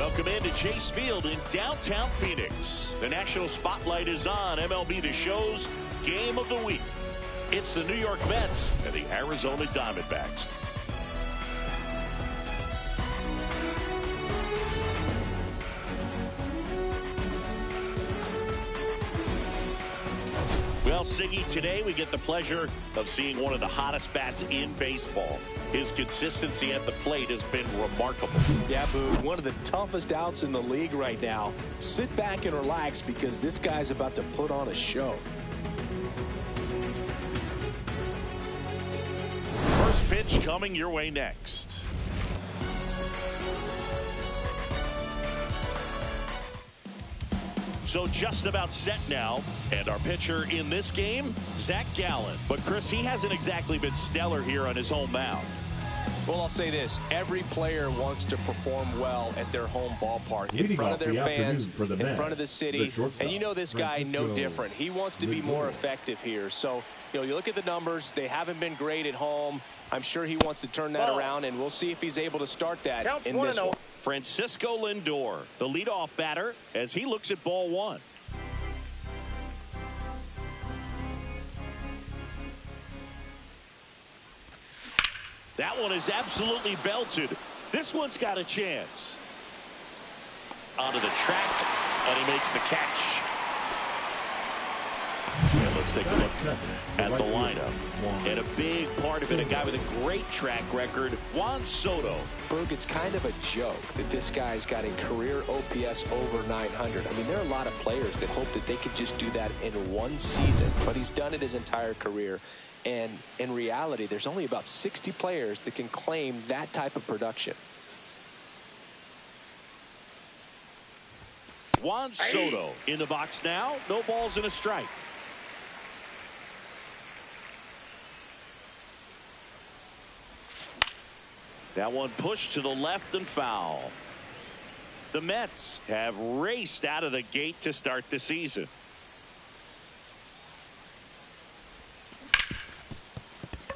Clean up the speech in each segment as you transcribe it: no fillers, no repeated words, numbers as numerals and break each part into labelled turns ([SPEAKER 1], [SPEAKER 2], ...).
[SPEAKER 1] Welcome into Chase Field in downtown Phoenix. The national spotlight is on MLB The Show's Game of the Week. It's the New York Mets and the Arizona Diamondbacks. Well, Siggy, today we get the pleasure of seeing one of the hottest bats in baseball. His consistency at the plate has been remarkable.
[SPEAKER 2] Yeah, Boog, one of the toughest outs in the league right now. Sit back and relax because this guy's about to put on a show.
[SPEAKER 1] First pitch coming your way next. So just about set now, and our pitcher in this game, Zac Gallen. But Chris, he hasn't exactly been stellar here on his home mound.
[SPEAKER 2] Well, I'll say this. Every player wants to perform well at their home ballpark, in front of their fans, in front of the city. And you know this guy no different. He wants to be more effective here. So, you look at the numbers. They haven't been great at home. I'm sure he wants to turn that around, and we'll see if he's able to start that in this one.
[SPEAKER 1] Francisco Lindor, the leadoff batter, as he looks at ball one. That one is absolutely belted. This one's got a chance. Onto the track, and he makes the catch. And let's take a look at the lineup. And a big part of it, a guy with a great track record, Juan Soto.
[SPEAKER 2] Berg, it's kind of a joke that this guy's got a career OPS over 900. I mean, there are a lot of players that hope that they could just do that in one season, but he's done it his entire career. And in reality, there's only about 60 players that can claim that type of production.
[SPEAKER 1] Juan Soto in the box now. No balls and a strike. That one pushed to the left and foul. The Mets have raced out of the gate to start the season.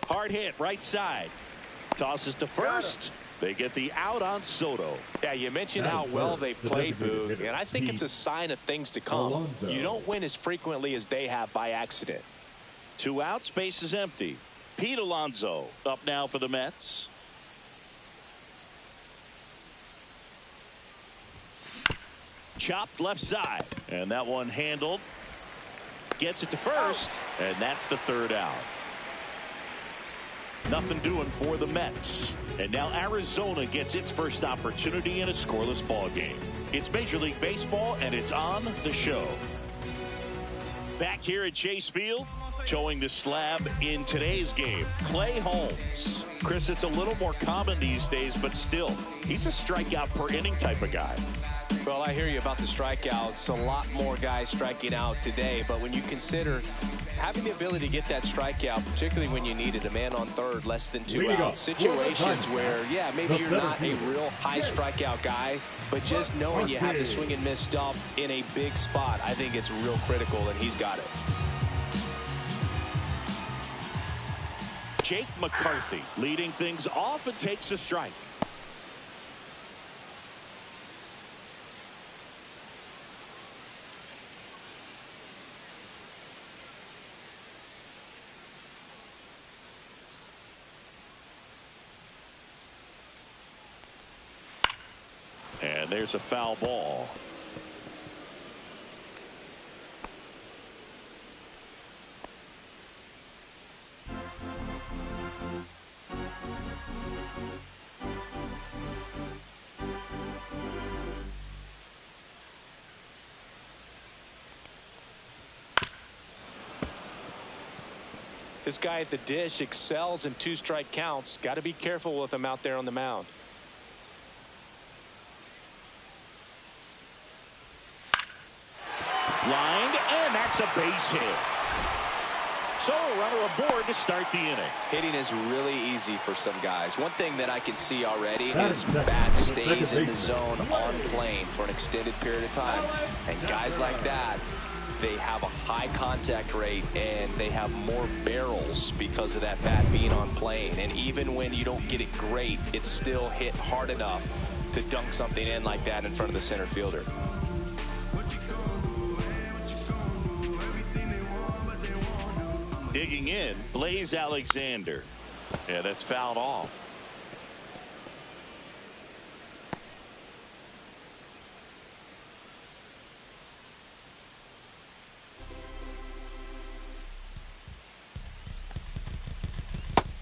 [SPEAKER 1] Hard hit right side. Tosses to first. They get the out on Soto.
[SPEAKER 2] Yeah, you mentioned how well they played, Boog, and I think it's a sign of things to come. You don't win as frequently as they have by accident.
[SPEAKER 1] 2 outs, base is empty. Pete Alonso up now for the Mets. Chopped left side, and that one handled. Gets it to first, and that's the 3rd out. Nothing doing for the Mets. And now Arizona gets its first opportunity in a scoreless ball game. It's Major League Baseball, and it's on the show. Back here at Chase Field, showing the slab in today's game, Clay Holmes. Chris, it's a little more common these days, but still, he's a strikeout per inning type of guy.
[SPEAKER 2] Well, I hear you about the strikeouts. A lot more guys striking out today, but when you consider having the ability to get that strikeout, particularly when you needed a man on third, less than 2 outs, situations where, yeah, maybe you're not a real high strikeout guy, but just knowing you have the swing and miss stuff in a big spot, I think it's real critical, and he's got it.
[SPEAKER 1] Jake McCarthy leading things off and takes a strike. And there's a foul ball.
[SPEAKER 2] This guy at the dish excels in 2-strike counts. Got to be careful with him out there on the mound.
[SPEAKER 1] Lined, and that's a base hit. So a runner aboard to start the inning.
[SPEAKER 2] Hitting is really easy for some guys. One thing that I can see already is bat stays in the zone on plane for an extended period of time. And guys like that, they have a high contact rate and they have more barrels because of that bat being on plane. And even when you don't get it great, it's still hit hard enough to dunk something in like that in front of the center fielder.
[SPEAKER 1] Digging in, Blaze Alexander. Yeah, that's fouled off.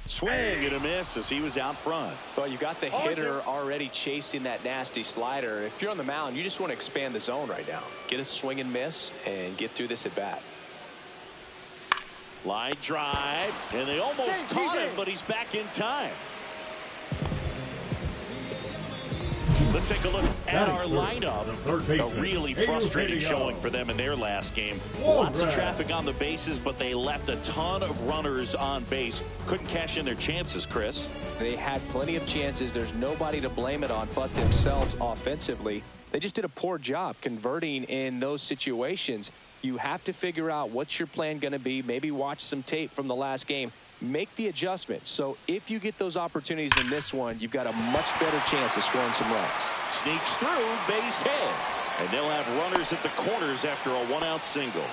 [SPEAKER 1] Swing and a miss as he was out front.
[SPEAKER 2] Well, you got the hitter already chasing that nasty slider. If you're on the mound, you just want to expand the zone right now. Get a swing and miss and get through this at bat.
[SPEAKER 1] Line drive, and they almost caught him, but he's back in time. Let's take a look at our lineup. A really frustrating showing for them in their last game. Lots of traffic on the bases, but they left a ton of runners on base. Couldn't cash in their chances, Chris.
[SPEAKER 2] They had plenty of chances. There's nobody to blame it on but themselves offensively. They just did a poor job converting in those situations. You have to figure out what's your plan going to be. Maybe watch some tape from the last game. Make the adjustments. So if you get those opportunities in this one, you've got a much better chance of scoring some runs.
[SPEAKER 1] Sneaks through, base hit. And they'll have runners at the corners after a one-out single.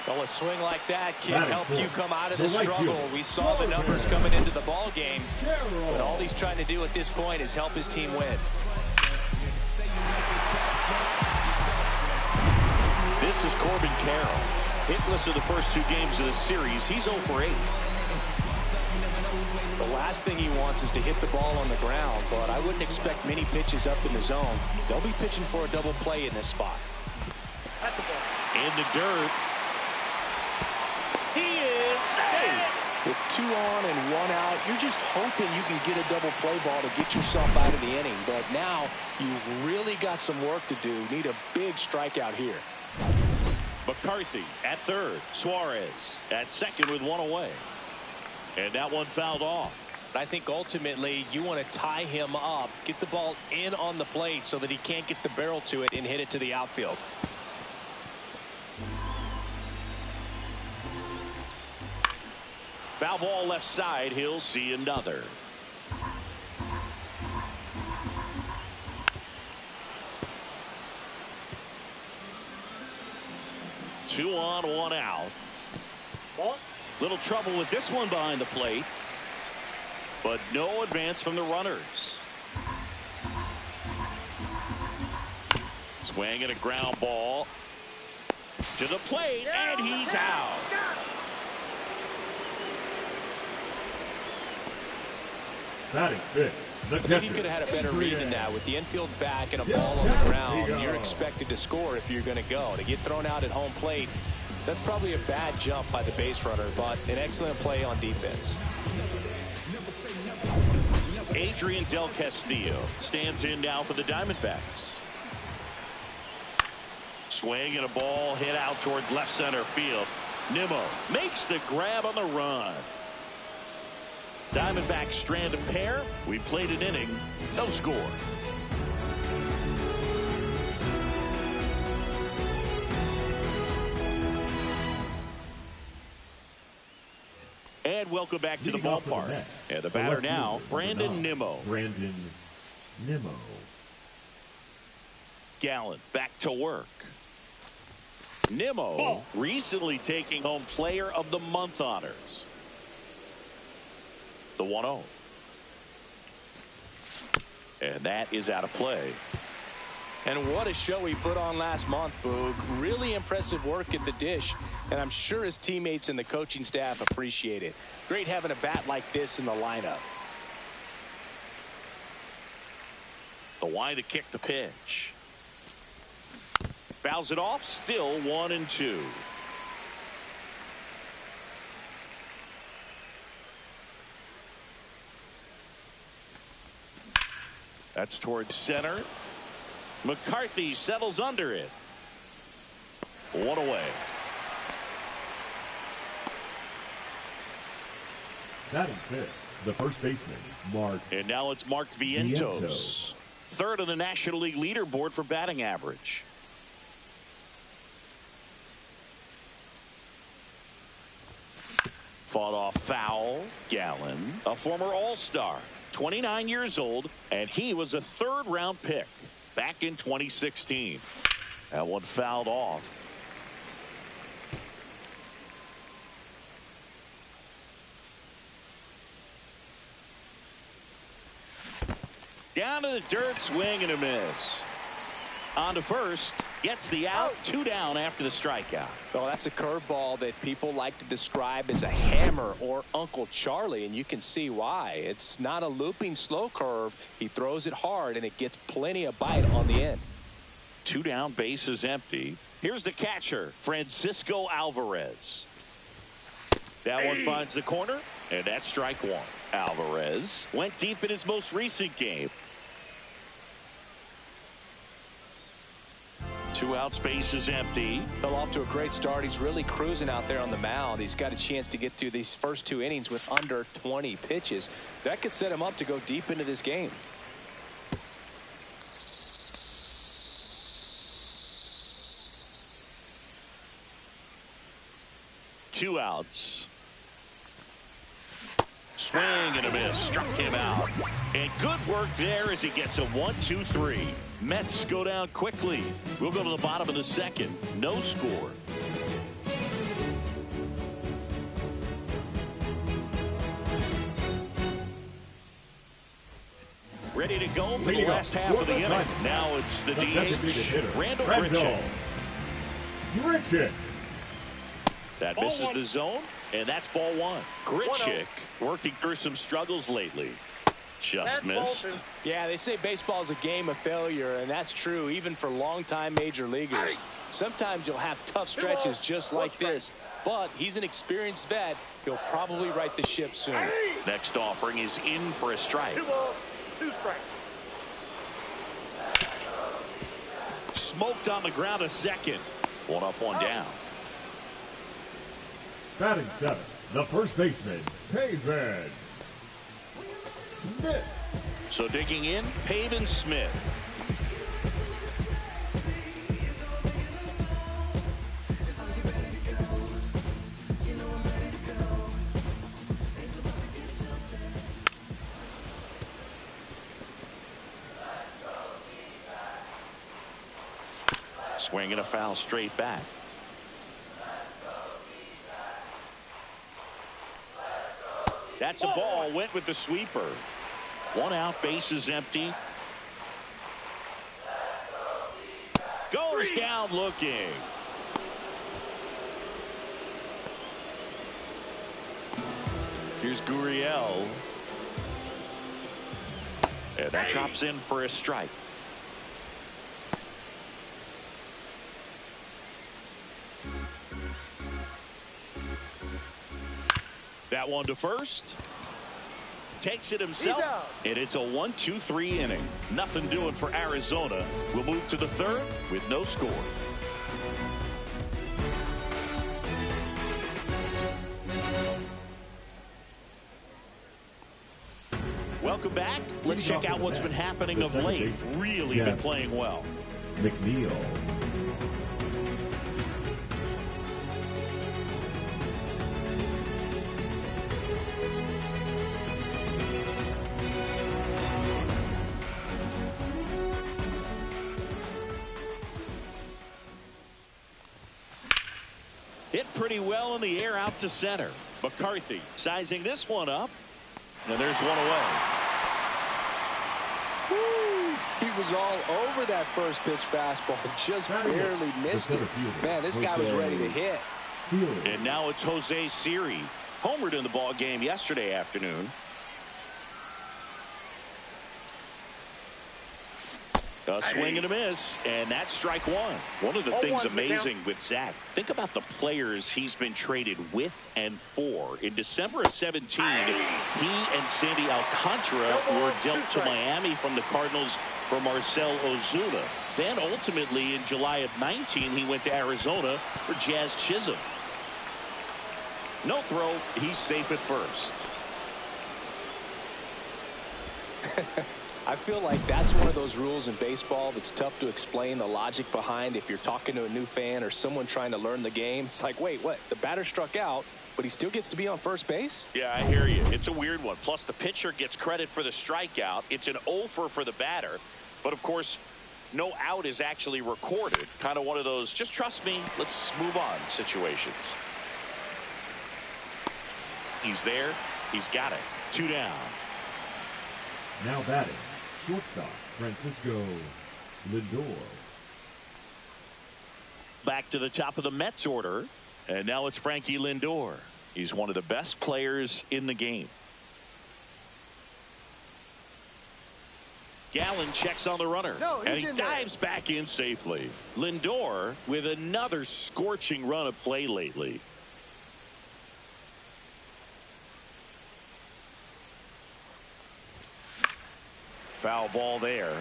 [SPEAKER 2] Well, a swing like that can help you come out of the struggle. We saw the numbers coming into the ball game, but all he's trying to do at this point is help his team win.
[SPEAKER 1] This is Corbin Carroll. Hitless in the first two games of the series. He's 0 for 8.
[SPEAKER 2] The last thing he wants is to hit the ball on the ground, but I wouldn't expect many pitches up in the zone. They'll be pitching for a double play in this spot.
[SPEAKER 1] In the dirt. He is safe.
[SPEAKER 2] With 2 on and 1 out, you're just hoping you can get a double play ball to get yourself out of the inning. But now you've really got some work to do. Need a big strikeout here.
[SPEAKER 1] McCarthy at third. Suarez at second with 1 away. And that one fouled off.
[SPEAKER 2] I think ultimately you want to tie him up, get the ball in on the plate so that he can't get the barrel to it and hit it to the outfield.
[SPEAKER 1] Foul ball left side. He'll see another. Two on, 1 out. Little trouble with this one behind the plate, but no advance from the runners. Swing and a ground ball to the plate, and he's out.
[SPEAKER 3] Batting fifth.
[SPEAKER 2] I think he could have had a better read than that. With the infield back and a ball on the ground, you're expected to score if you're going to go. To get thrown out at home plate, that's probably a bad jump by the base runner, but an excellent play on defense.
[SPEAKER 1] Adrian Del Castillo stands in now for the Diamondbacks. Swing and a ball hit out towards left center field. Nimmo makes the grab on the run. Diamondbacks strand a pair. We played an inning. No score. And welcome back to the ballpark. And the batter now, Brandon Nimmo.
[SPEAKER 3] Brandon Nimmo.
[SPEAKER 1] Gallen back to work. Nimmo recently taking home Player of the Month honors. The 1-0. And that is out of play.
[SPEAKER 2] And what a show he put on last month, Boog. Really impressive work at the dish, and I'm sure his teammates and the coaching staff appreciate it. Great having a bat like this in the lineup.
[SPEAKER 1] The wind to kick the pitch. Fouls it off, still 1-2. That's towards center. McCarthy settles under it. 1 away.
[SPEAKER 3] Batting fifth, the first baseman, Mark.
[SPEAKER 1] And now it's Mark Vientos. Third on the National League leaderboard for batting average. Fought off foul. Gallen, a former All-Star. 29 years old, and he was a third-round pick back in 2016. That one fouled off. Down to the dirt, swing and a miss. On to first, gets the out, 2 down after the strikeout.
[SPEAKER 2] Well, that's a curveball that people like to describe as a hammer or Uncle Charlie, and you can see why. It's not a looping slow curve. He throws it hard, and it gets plenty of bite on the end.
[SPEAKER 1] 2 down, base is empty. Here's the catcher, Francisco Alvarez. That one finds the corner, and that's strike 1. Alvarez went deep in his most recent game. 2 outs, base is empty.
[SPEAKER 2] Fell off to a great start. He's really cruising out there on the mound. He's got a chance to get through these first 2 innings with under 20 pitches. That could set him up to go deep into this game.
[SPEAKER 1] Two outs. Swing and a miss. Struck him out. And good work there as he gets a 1-2-3. Mets go down quickly. We'll go to the bottom of the second. No score. Ready to go for the last half of the inning. Now it's the DH, Randall Grichuk. That misses the zone, and that's ball 1. Grichuk working through some struggles lately. Just missed.
[SPEAKER 2] Yeah, they say baseball is a game of failure, and that's true even for longtime major leaguers. Sometimes you'll have tough stretches just like this, but he's an experienced vet. He'll probably right the ship soon.
[SPEAKER 1] Next offering is in for a strike.
[SPEAKER 4] 2 balls, 2 strikes.
[SPEAKER 1] Smoked on the ground a second. 1 up, 1 down.
[SPEAKER 3] Batting 7, the first baseman, Pavin Smith.
[SPEAKER 1] So digging in, Pavin Smith. Swing and a foul straight back. That's a ball. Went with the sweeper. 1 out, base is empty. Goes down looking. Here's Gurriel. And that drops in for a strike. That one to first. Takes it himself. And it's a 1-2-3 inning. Nothing doing for Arizona. We'll move to the third with no score. Welcome back. Let's check out what's been happening of late. Really been playing well.
[SPEAKER 3] McNeil.
[SPEAKER 1] Hit pretty well in the air out to center. McCarthy sizing this one up. And there's one away.
[SPEAKER 2] Woo! He was all over that first pitch fastball. Just barely missed it. Man, this guy was ready to hit.
[SPEAKER 1] And now it's Jose Siri. Homered in the ball game yesterday afternoon. A swing and a miss, and that's strike 1. One of the things amazing with Zach, think about the players he's been traded with and for. In December of 17, he and Sandy Alcantara were dealt to Miami from the Cardinals for Marcell Ozuna. Then ultimately in July of 19, he went to Arizona for Jazz Chisholm. No throw, he's safe at first.
[SPEAKER 2] I feel like that's one of those rules in baseball that's tough to explain the logic behind if you're talking to a new fan or someone trying to learn the game. It's like, wait, what? The batter struck out, but he still gets to be on first base.
[SPEAKER 1] Yeah, I hear you. It's a weird one. Plus, the pitcher gets credit for the strikeout. It's an offer for the batter. But, of course, no out is actually recorded. Kind of one of those, just trust me, let's move on situations. He's there. He's got it. 2 down.
[SPEAKER 3] Now batting, shortstop, Francisco Lindor.
[SPEAKER 1] Back to the top of the Mets order. And now it's Frankie Lindor. He's one of the best players in the game. Gallen checks on the runner. And he dives back in safely. Lindor with another scorching run of play lately. Foul ball there.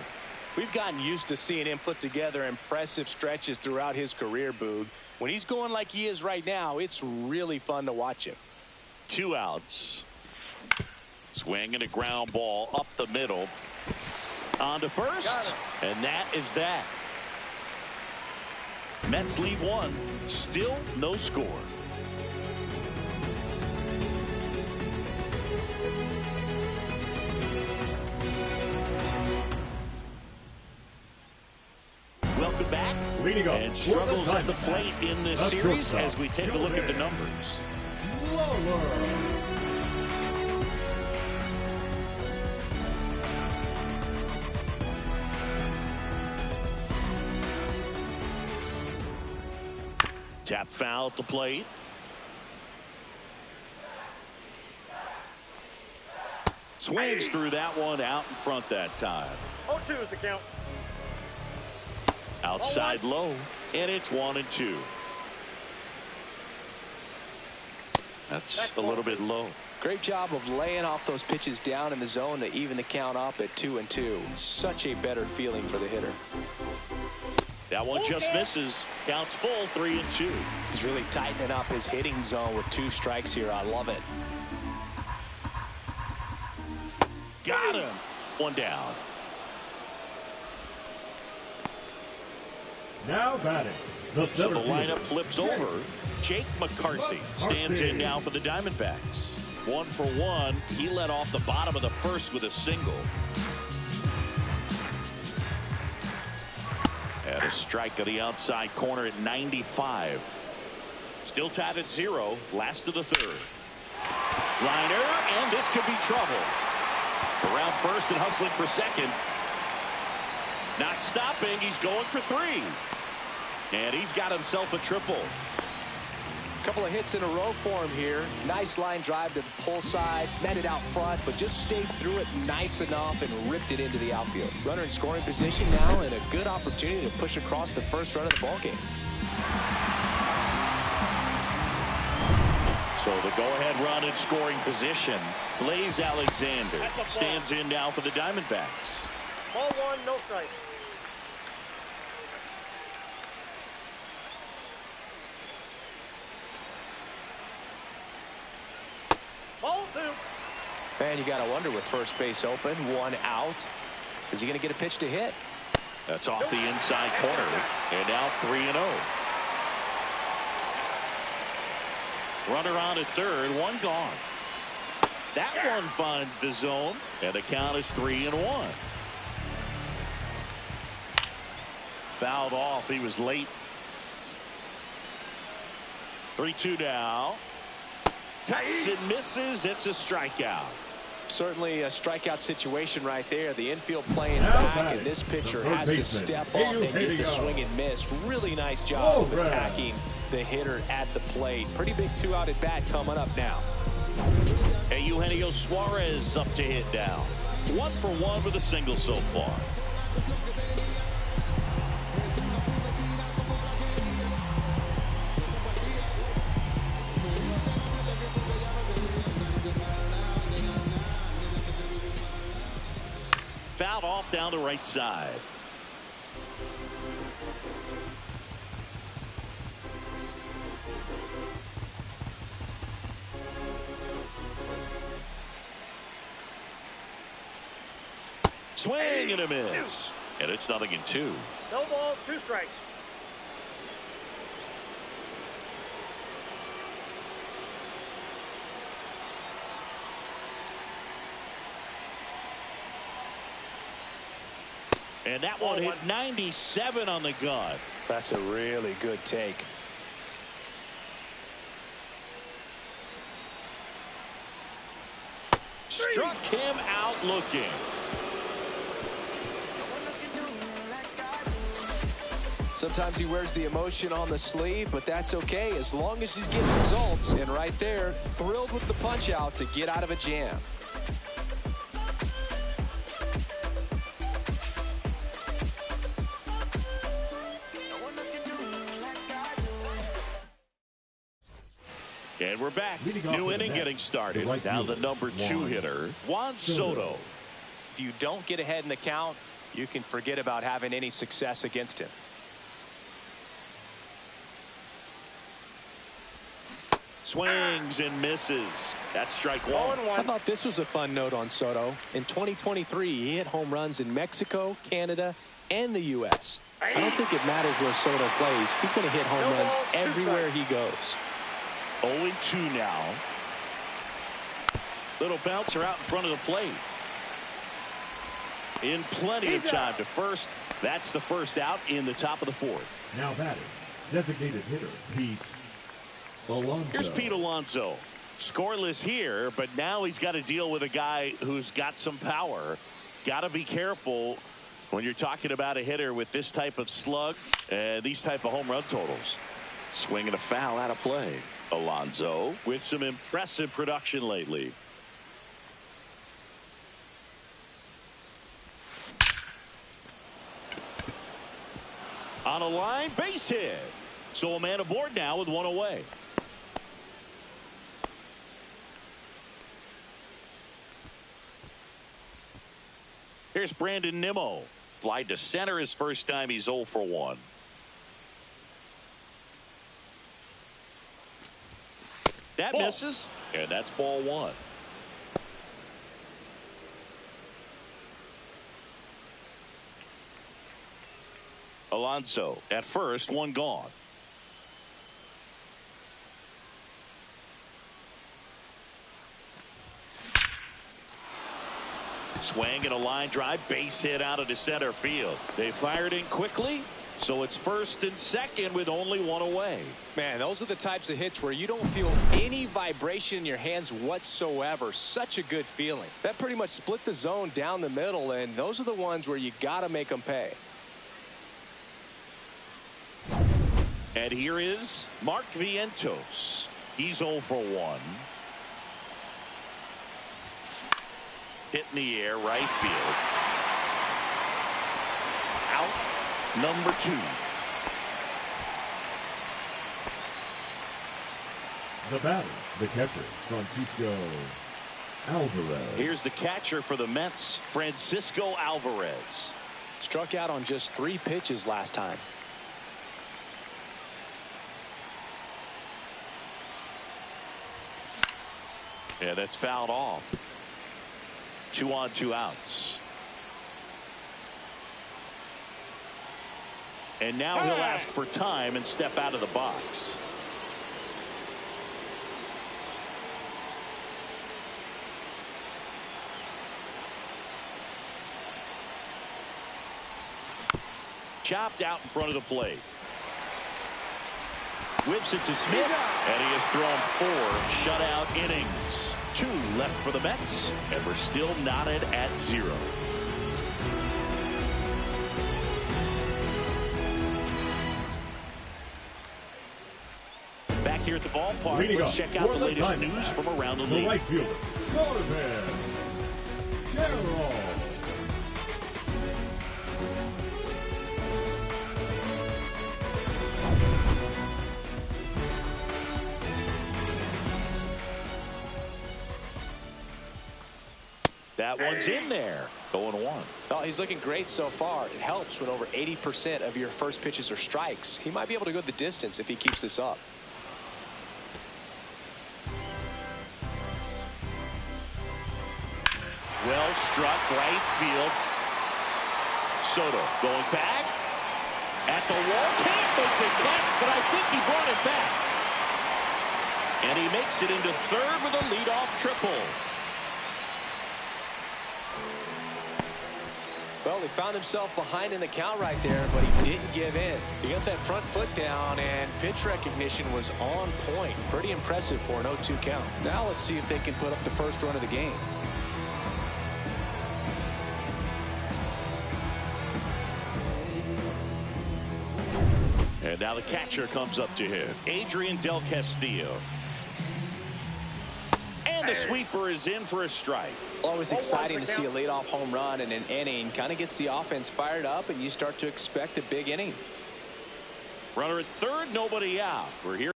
[SPEAKER 2] We've gotten used to seeing him put together impressive stretches throughout his career, Boog. When he's going like he is right now, it's really fun to watch him.
[SPEAKER 1] 2 outs. Swing and a ground ball up the middle. On to first. And that is that. Mets lead 1. Still no score. Welcome back.
[SPEAKER 3] Leading up
[SPEAKER 1] and struggles at the plate in this series as we take a look at the numbers. Tap foul at the plate. Swings through that one out in front that time.
[SPEAKER 4] 0-2 is the count.
[SPEAKER 1] Outside low, and it's 1-2. That's a little bit low.
[SPEAKER 2] Great job of laying off those pitches down in the zone to even the count up at 2-2. Such a better feeling for the hitter.
[SPEAKER 1] That one just misses. Counts full, 3-2.
[SPEAKER 2] He's really tightening up his hitting zone with 2 strikes here. I love it.
[SPEAKER 1] Got him. 1 down.
[SPEAKER 3] Now batting, the
[SPEAKER 1] So the lineup flips over. Jake McCarthy stands in now for the Diamondbacks. 1 for 1. He led off the bottom of the first with a single. And a strike of the outside corner at 95. Still tied at 0. Last of the 3rd. Liner, and this could be trouble. Around first and hustling for second. Not stopping. He's going for 3. And he's got himself a triple.
[SPEAKER 2] Couple of hits in a row for him here. Nice line drive to the pull side. Met it out front, but just stayed through it nice enough and ripped it into the outfield. Runner in scoring position now, and a good opportunity to push across the first run of the ballgame.
[SPEAKER 1] So the go-ahead run in scoring position. Blaze Alexander stands in now for the Diamondbacks.
[SPEAKER 4] Ball 1, no strike. Ball 2.
[SPEAKER 2] And you got to wonder with first base open, 1 out. Is he going to get a pitch to hit?
[SPEAKER 1] That's off the inside corner. And now 3-0. Runner on at 3rd, 1 gone. That one finds the zone, and the count is 3-1. Fouled off. He was late. 3-2 now. Cuts and misses. It's a strikeout.
[SPEAKER 2] Certainly a strikeout situation right there. The infield playing back, and this pitcher has to step up and get the swing and miss. Really nice job of attacking the hitter at the plate. Pretty big 2-out at bat coming up now.
[SPEAKER 1] Hey, Eugenio Suarez up to hit now. 1 for 1 with a single so far. Fouled off down the right side. Swing and a miss. And it's 0-2.
[SPEAKER 4] No ball, 2 strikes.
[SPEAKER 1] And that one hit 97 on the gun.
[SPEAKER 2] That's a really good take.
[SPEAKER 1] Struck him out looking.
[SPEAKER 2] Sometimes he wears the emotion on the sleeve, but that's okay as long as he's getting results. And right there, thrilled with the punch out to get out of a jam.
[SPEAKER 1] And we're back. New inning getting started. Now the number 2 hitter, Juan Soto.
[SPEAKER 2] If you don't get ahead in the count, you can forget about having any success against him.
[SPEAKER 1] Swings and misses. That's strike one.
[SPEAKER 2] I thought this was a fun note on Soto. In 2023, he hit home runs in Mexico, Canada, and the U.S. I don't think it matters where Soto plays. He's going to hit home runs everywhere he goes.
[SPEAKER 1] 0-2 now. Little bouncer out in front of the plate. In plenty of time to first. That's the first out in the top of the 4th.
[SPEAKER 3] Now batting, designated hitter, Pete Alonso.
[SPEAKER 1] Here's Pete Alonso. Scoreless here, but now he's got to deal with a guy who's got some power. Got to be careful when you're talking about a hitter with this type of slug and these type of home run totals. Swinging a foul out of play. Alonso with some impressive production lately. On a line, base hit. So a man aboard now with one away. Here's Brandon Nimmo. Fly to center his first time. He's 0 for 1. That misses, and that's ball 1. Alonso at first, one gone. Swing and a line drive, base hit out of the center field. They fired in quickly, so it's first and second with only one away.
[SPEAKER 2] Man, those are the types of hits where you don't feel any vibration in your hands whatsoever. Such a good feeling. That pretty much split the zone down the middle, and those are the ones where you got to make them pay.
[SPEAKER 1] And here is Mark Vientos. He's 0 for 1. Hit in the air, right field. Out, number 2.
[SPEAKER 3] The batter, the catcher, Francisco Alvarez.
[SPEAKER 1] Here's the catcher for the Mets, Francisco Alvarez.
[SPEAKER 2] Struck out on just 3 pitches last time.
[SPEAKER 1] Yeah, that's fouled off. 2 on, 2 outs. And now he'll ask for time and step out of the box. Chopped out in front of the plate. Whips it to Smith, and he has thrown 4 shutout innings. 2 left for the Mets, and we're still knotted at 0. Back here at the ballpark, let's check out the latest news from around the league.
[SPEAKER 3] Right fielder, General.
[SPEAKER 1] That one's in there. 0-1.
[SPEAKER 2] Oh, he's looking great so far. It helps when over 80% of your first pitches are strikes. He might be able to go the distance if he keeps this up.
[SPEAKER 1] Well struck, right field. Soto going back at the wall. Can't make the catch, but I think he brought it back. And he makes it into third with a leadoff triple.
[SPEAKER 2] Well, he found himself behind in the count right there, but he didn't give in. He got that front foot down, and pitch recognition was on point. Pretty impressive for an 0-2 count. Now let's see if they can put up the first run of the game.
[SPEAKER 1] And now the catcher comes up to him, Adrian Del Castillo. And the sweeper is in for a strike.
[SPEAKER 2] Always exciting to see a leadoff home run in an inning. Kind of gets the offense fired up, and you start to expect a big inning.
[SPEAKER 1] Runner at third, nobody out. We're here.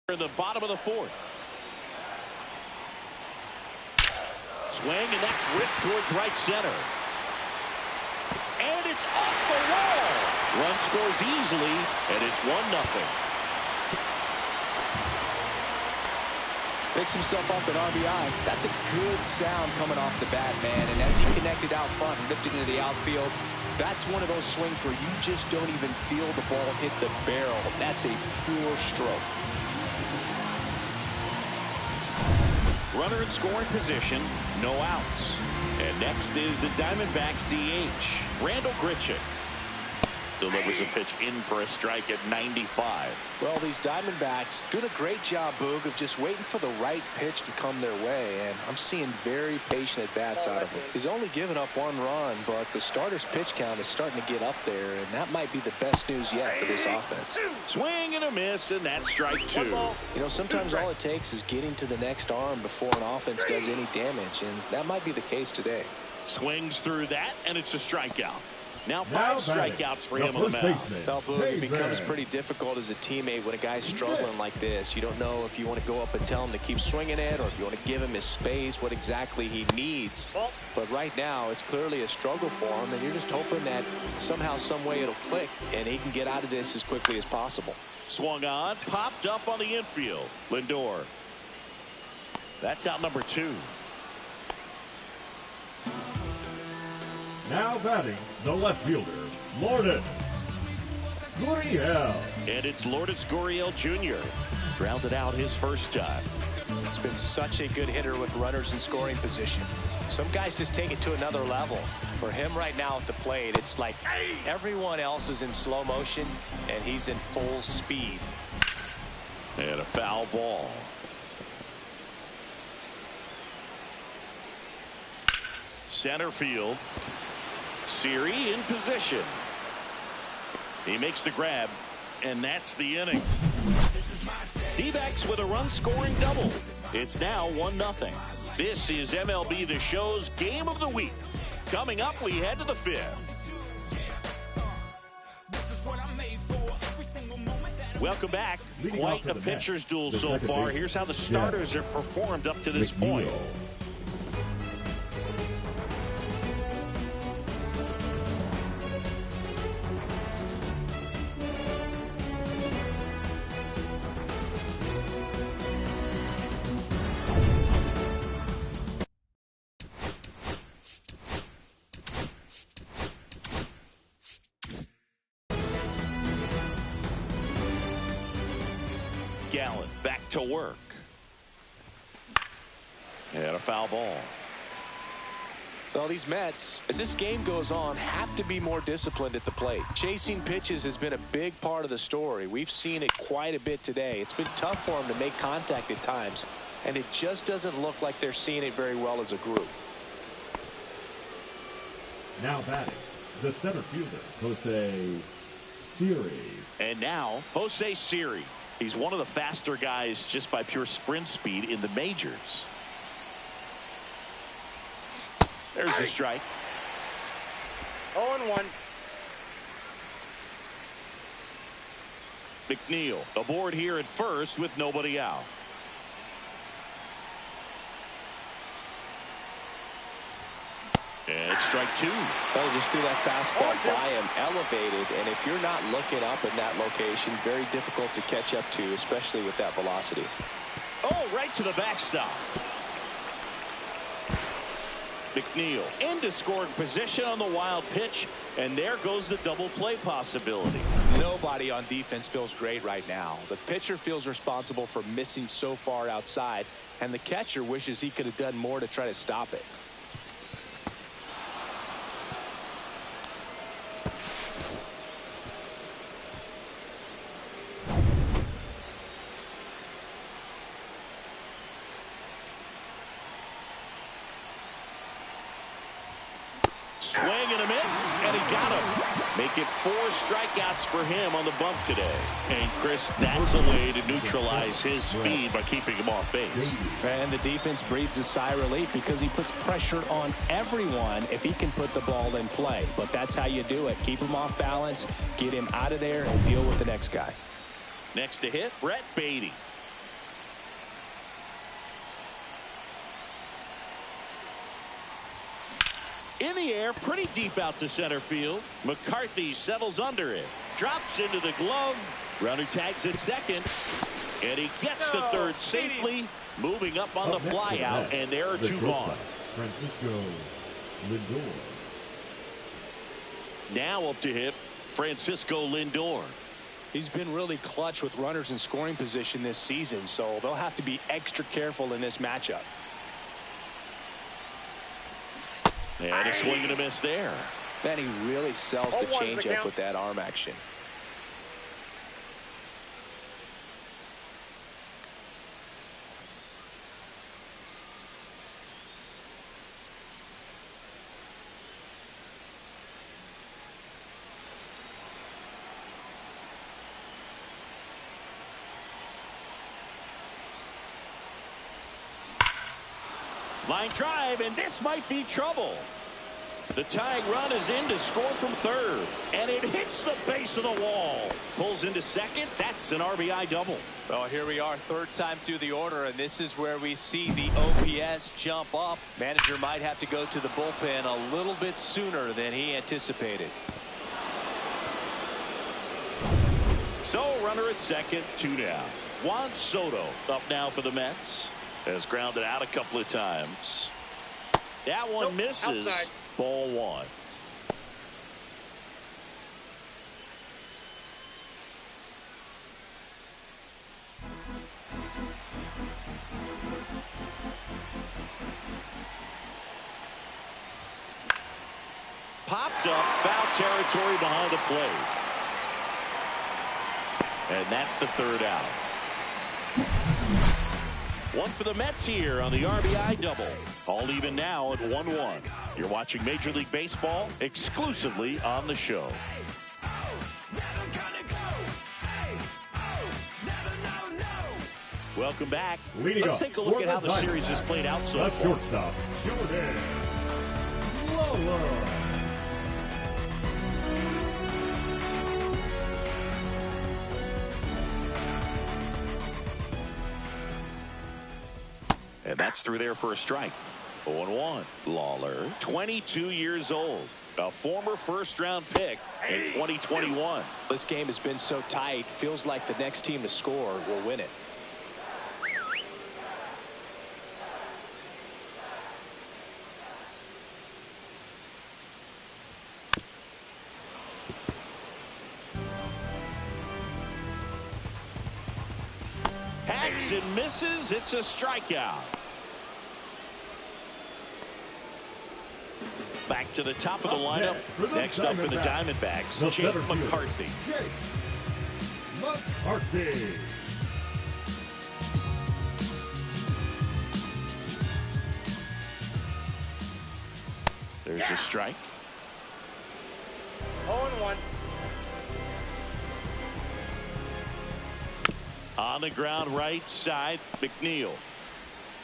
[SPEAKER 1] In the bottom of the fourth. Swing, and that's ripped towards right center. And it's off the wall. Run scores easily, and it's 1-0.
[SPEAKER 2] Picks himself up at RBI. That's a good sound coming off the bat, man. And as he connected out front and ripped it into the outfield, that's one of those swings where you just don't even feel the ball hit the barrel. That's a pure stroke.
[SPEAKER 1] Runner in scoring position, no outs. And next is the Diamondbacks DH, Randall Grichuk. Delivers a pitch in for a strike at 95.
[SPEAKER 2] Well, these Diamondbacks doing a great job, Boog, of just waiting for the right pitch to come their way. And I'm seeing very patient at-bats out of him. He's only given up 1 run, but the starter's pitch count is starting to get up there, and that might be the best news yet for this offense.
[SPEAKER 1] Swing and a miss, and that's strike 2.
[SPEAKER 2] You know, sometimes all it takes is getting to the next arm before an offense does any damage, and that might be the case today.
[SPEAKER 1] Swings through that, and it's a strikeout. Now 5 strikeouts for him on the mound.
[SPEAKER 2] It becomes pretty difficult as a teammate when a guy's struggling like this. You don't know if you want to go up and tell him to keep swinging it or if you want to give him his space, what exactly he needs. But right now, it's clearly a struggle for him, and you're just hoping that somehow, some way it'll click, and he can get out of this as quickly as possible.
[SPEAKER 1] Swung on, popped up on the infield. Lindor. That's out number 2.
[SPEAKER 3] Now batting, the left fielder, Lourdes Gurriel.
[SPEAKER 1] And it's Lourdes Gurriel Jr. Grounded out his first time.
[SPEAKER 2] He's been such a good hitter with runners in scoring position. Some guys just take it to another level. For him right now at the plate, it's like everyone else is in slow motion, and he's in full speed.
[SPEAKER 1] And a foul ball. Center field. Siri in position. He makes the grab, and that's the inning. D-backs with a run-scoring double. It's now 1-0. This is MLB The Show's Game of the Week. Coming up, we head to the 5th. Welcome back. Quite a pitcher's duel so far. Here's how the starters have performed up to this point. Gallen back to work. And a foul ball.
[SPEAKER 2] Well, these Mets, as this game goes on, have to be more disciplined at the plate. Chasing pitches has been a big part of the story. We've seen it quite a bit today. It's been tough for them to make contact at times, and it just doesn't look like they're seeing it very well as a group.
[SPEAKER 3] Now batting, the center fielder, Jose Siri.
[SPEAKER 1] And now, Jose Siri. He's one of the faster guys just by pure sprint speed in the majors. There's the strike.
[SPEAKER 4] 0-1.
[SPEAKER 1] McNeil aboard here at first with nobody out. And it's strike 2.
[SPEAKER 2] Well, just threw that fastball by him, elevated, and if you're not looking up in that location, very difficult to catch up to, especially with that velocity.
[SPEAKER 1] Oh, right to the backstop. McNeil into scoring position on the wild pitch, and there goes the double play possibility.
[SPEAKER 2] Nobody on defense feels great right now. The pitcher feels responsible for missing so far outside, and the catcher wishes he could have done more to try to stop it.
[SPEAKER 1] Swing and a miss, and he got him. Make it 4 strikeouts for him on the bump today. And, Chris, that's a way to neutralize his speed by keeping him off base.
[SPEAKER 2] And the defense breathes a sigh of relief because he puts pressure on everyone if he can put the ball in play. But that's how you do it. Keep him off balance, get him out of there, and deal with the next guy.
[SPEAKER 1] Next to hit, Brett Beatty. In the air, pretty deep out to center field. McCarthy settles under it. Drops into the glove. Runner tags at second. And he gets to third safely. Moving up on the fly out. And there are 2 gone.
[SPEAKER 3] Francisco Lindor.
[SPEAKER 1] Now up to hit, Francisco Lindor.
[SPEAKER 2] He's been really clutch with runners in scoring position this season, so they'll have to be extra careful in this matchup.
[SPEAKER 1] And a swing and a miss there.
[SPEAKER 2] Man, he really sells the changeup with that arm action.
[SPEAKER 1] Line drive, and this might be trouble. The tying run is in to score from third, and it hits the base of the wall. Pulls into second. That's an RBI double.
[SPEAKER 2] Well, here we are, 3rd time through the order, and this is where we see the OPS jump up. Manager might have to go to the bullpen a little bit sooner than he anticipated.
[SPEAKER 1] So, runner at second, 2 down. Juan Soto up now for the Mets. Has grounded out a couple of times. That one misses.
[SPEAKER 4] Outside.
[SPEAKER 1] Ball 1. Popped up, foul territory behind the plate. And that's the 3rd out. One for the Mets here on the RBI double. All even now at 1-1. You're watching Major League Baseball exclusively on the show. Welcome back. Let's take a look at how the series has played out so far.
[SPEAKER 3] Shortstop, Jordan Lawler.
[SPEAKER 1] And that's through there for a strike. 0-1. Lawler, 22 years old. A former first-round pick in 2021.
[SPEAKER 2] This game has been so tight. Feels like the next team to score will win it.
[SPEAKER 1] Hacks and misses. It's a strikeout. Back to the top of the lineup. Next up for the Diamondbacks, Jake McCarthy.
[SPEAKER 3] McCarthy.
[SPEAKER 1] There's a strike.
[SPEAKER 4] 0-1.
[SPEAKER 1] On the ground right side, McNeil.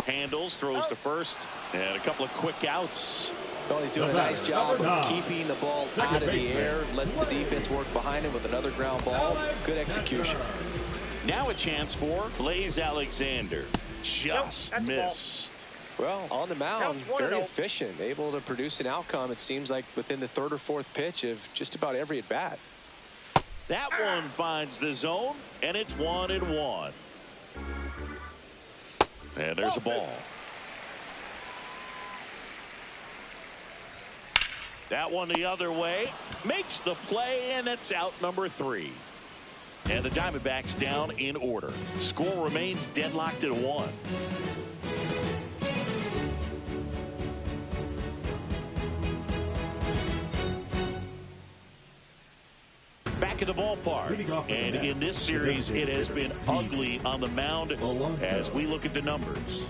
[SPEAKER 1] Handles, throws to first, and a couple of quick outs.
[SPEAKER 2] Well, he's doing a nice job of keeping the ball out of the air. Lets the defense work behind him with another ground ball. Good execution.
[SPEAKER 1] Now a chance for Blaze Alexander. Just missed.
[SPEAKER 2] Well, on the mound, very efficient. Able to produce an outcome, it seems like, within the 3rd or 4th pitch of just about every at-bat.
[SPEAKER 1] That one finds the zone, and it's 1-1. And there's a ball. That one the other way. Makes the play, and it's out number 3. And the Diamondbacks down in order. Score remains deadlocked at 1. Back in the ballpark. And in this series, it has been ugly on the mound as we look at the numbers.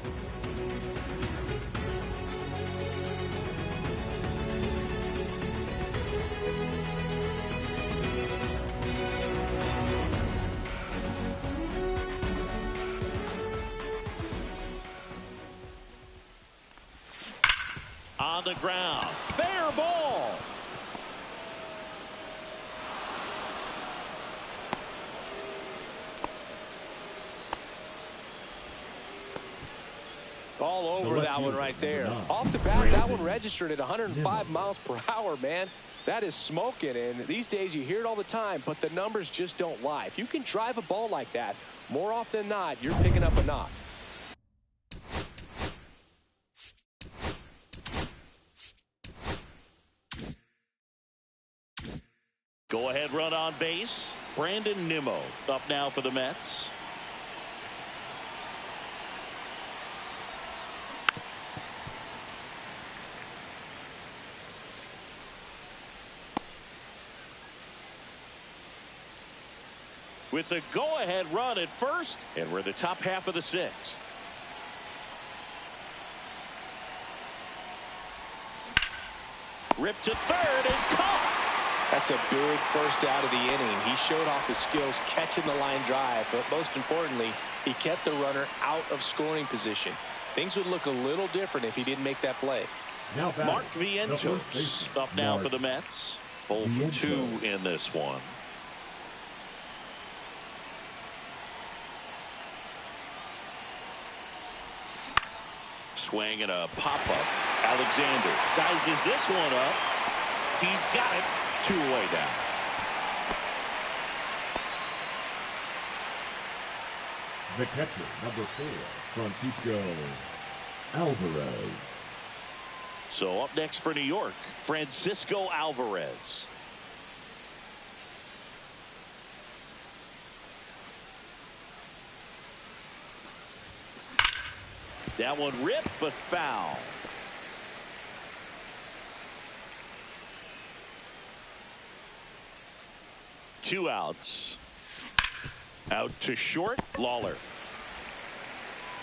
[SPEAKER 1] On the ground. Fair ball.
[SPEAKER 2] All over that one right there. Off the bat, that one registered at 105 miles per hour, man. That is smoking, and these days you hear it all the time, but the numbers just don't lie. If you can drive a ball like that, more often than not, you're picking up a knock.
[SPEAKER 1] Go ahead run on base. Brandon Nimmo up now for the Mets. With the go-ahead run at first, and we're the top half of the 6th. Ripped to third and caught.
[SPEAKER 2] That's a big first out of the inning. He showed off his skills catching the line drive, but most importantly, he kept the runner out of scoring position. Things would look a little different if he didn't make that play.
[SPEAKER 3] Now
[SPEAKER 1] Mark Vientos up now for the Mets. 0 for 2 in this one. Swing and a pop-up. Alexander sizes this one up. He's got it. 2 away down.
[SPEAKER 3] The catcher, number 4, Francisco Alvarez.
[SPEAKER 1] So up next for New York, Francisco Alvarez. That one ripped, but foul. Two outs. Out to short. Lawler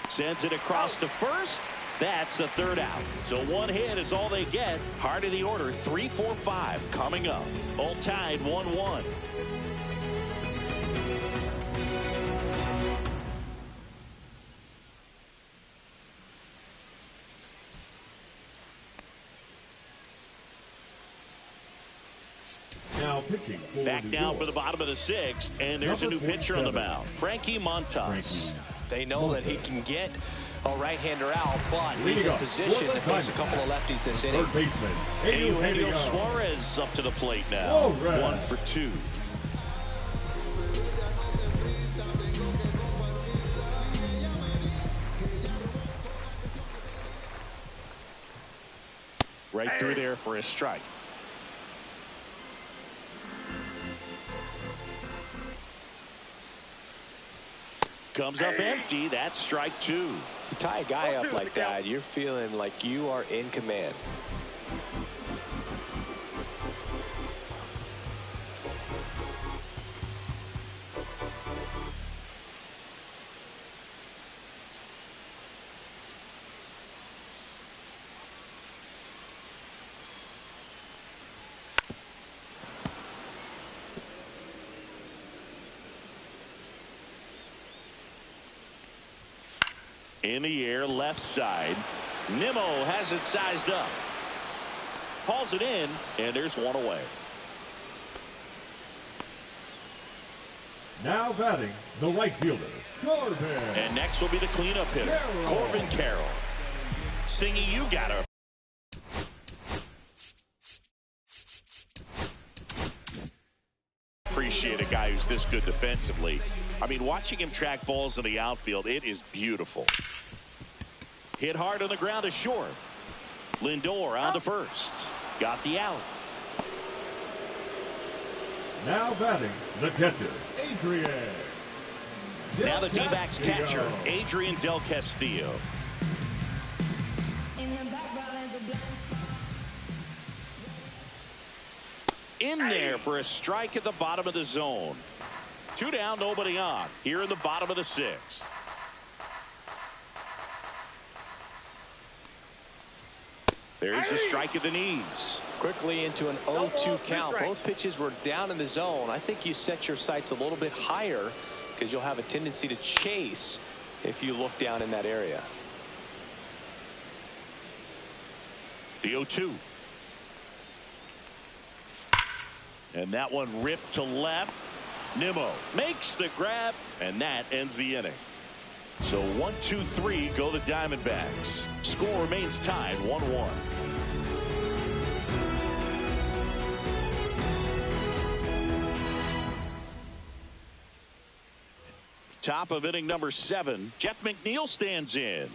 [SPEAKER 1] sends it across to first. That's the 3rd out. So 1 hit is all they get. Heart of the order, 3, 4, 5 coming up. All tied 1-1.
[SPEAKER 3] Now pitching for
[SPEAKER 1] back down for the bottom of the 6th, and there's a new pitcher on the mound, Frankie Montas.
[SPEAKER 2] They know that he can get a right-hander out, but he's in position to face a couple of lefties this inning.
[SPEAKER 1] Eugenio Suarez up to the plate now. 1 for 2. Right through there for a strike. Comes up empty. That's strike 2.
[SPEAKER 2] You tie a guy up like that, you're feeling like you are in command.
[SPEAKER 1] In the air, left side. Nimmo has it sized up. Hauls it in, and there's 1 away.
[SPEAKER 3] Now batting, the right fielder, Corbin.
[SPEAKER 1] And next will be the cleanup hitter, Corbin Carroll. Singy, you got her. Appreciate a guy who's this good defensively. I mean, watching him track balls in the outfield, it is beautiful. Hit hard on the ground to short. Lindor on to first. got the out.
[SPEAKER 3] Now batting, the catcher, Adrian.
[SPEAKER 1] Now the D-backs catcher, Adrian Del Castillo. In there for a strike at the bottom of the zone. 2 down, nobody on. Here in the bottom of the 6th. There's the strike at the knees.
[SPEAKER 2] Quickly into an 0-2 count. Both pitches were down in the zone. I think you set your sights a little bit higher because you'll have a tendency to chase if you look down in that area.
[SPEAKER 1] The 0-2. And that one ripped to left. Nimmo makes the grab, and that ends the inning. So 1-2-3 go the Diamondbacks. Score remains tied 1-1. Top of inning number 7. Jeff McNeil stands in.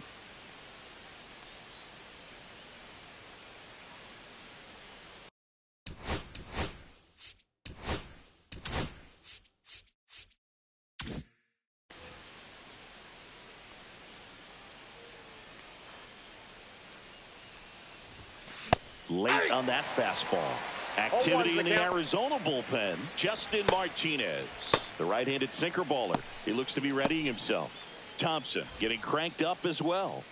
[SPEAKER 1] Late on that fastball. Activity in the Arizona bullpen. Justin Martinez, the right-handed sinker baller. He looks to be readying himself. Thompson getting cranked up as well.